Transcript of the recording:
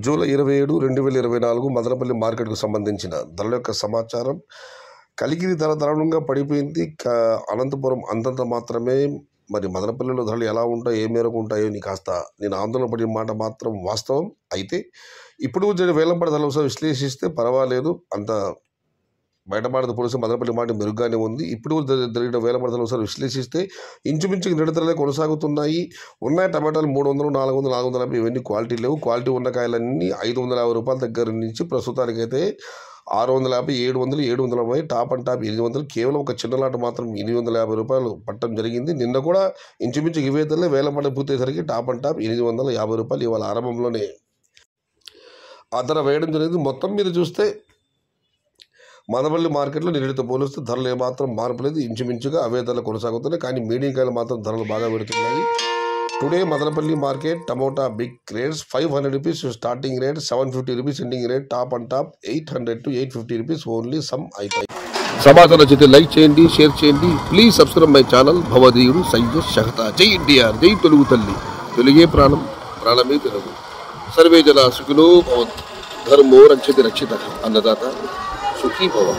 July 27, 2024 Madanapalle మార్కెట్కు సంబంధించిన ధరల యొక్క సమాచారం. కలిగిరి ధర దారుణంగా పడిపోయింది. అనంతపురం అంతంత మాత్రమే. మరి మదనపల్లిలో ధరలు ఎలా ఉంటాయో ఏ మేరకు ఉంటాయో నేను ఆందోళన పడిన మాట మాత్రం వాస్తవం. అయితే ఇప్పుడు వేలంపాట ధరలు ఒకసారి విశ్లేషిస్తే పర్వాలేదు, అంత బయటపడదు పోలీసు మదనపల్లి మాట మెరుగ్గానే ఉంది. ఇప్పుడు జరిగిన వేలంపాట ధరలు ఒకసారి విశ్లేషిస్తే ఇంచుమించు నిండు ధరలే కొనసాగుతున్నాయి. ఉన్నాయి టమాటాలు 300, 400, 450 ఇవన్నీ క్వాలిటీ లేవు. క్వాలిటీ ఉన్న కాయలన్నీ 550 రూపాయల దగ్గర నుంచి ప్రస్తుతానికైతే 650, 700, 750, టాప్ అండ్ టాప్ 800. కేవలం ఒక చిన్న లాట్ మాత్రం 850 రూపాయలు పట్టడం జరిగింది. నిన్న కూడా ఇంచుమించు ఇవే ధరలే వేలంపాట పూర్తయ్యేసరికి టాప్ అండ్ టాప్ 850 రూపాయలు ఇవాళ ఆరంభంలోనే ఆ ధర వేయడం జరిగింది. మొత్తం మీద చూస్తే మదనపల్లి మార్కెట్లో నిన్నటితో పోలిస్తే ధరలు ఏమాత్రం మార్పు లేదు. ఇంచుమించుగా అవే ధరలు కొనసాగుతున్నాయి. కానీ మీడియం కాయలు మాత్రం ధరలు బాగా పెడుతున్నాయి. Today Madanapalle market tomato big rates 500 rupees starting rate, 750 rupees ending rate, top and top 800 to 850 rupees only సమ్ అయిపోయి. సమాచారం నచ్చితే లైక్ చేయండి, షేర్ చేయండి. ప్లీజ్ సబ్స్క్రైబ్ మై ఛానల్ భవదీయుడు సయ్యద్ షహతా. జై ఎన్టీఆర్, జై తెలుగు తల్లి, తెలుగే ప్రాణం, ప్రాణమే తెలుగు. సర్వే జన సుఖినో భవంతు, ధర్మో రక్షతి రక్షిత, అన్నదాత సుఖీ భవ.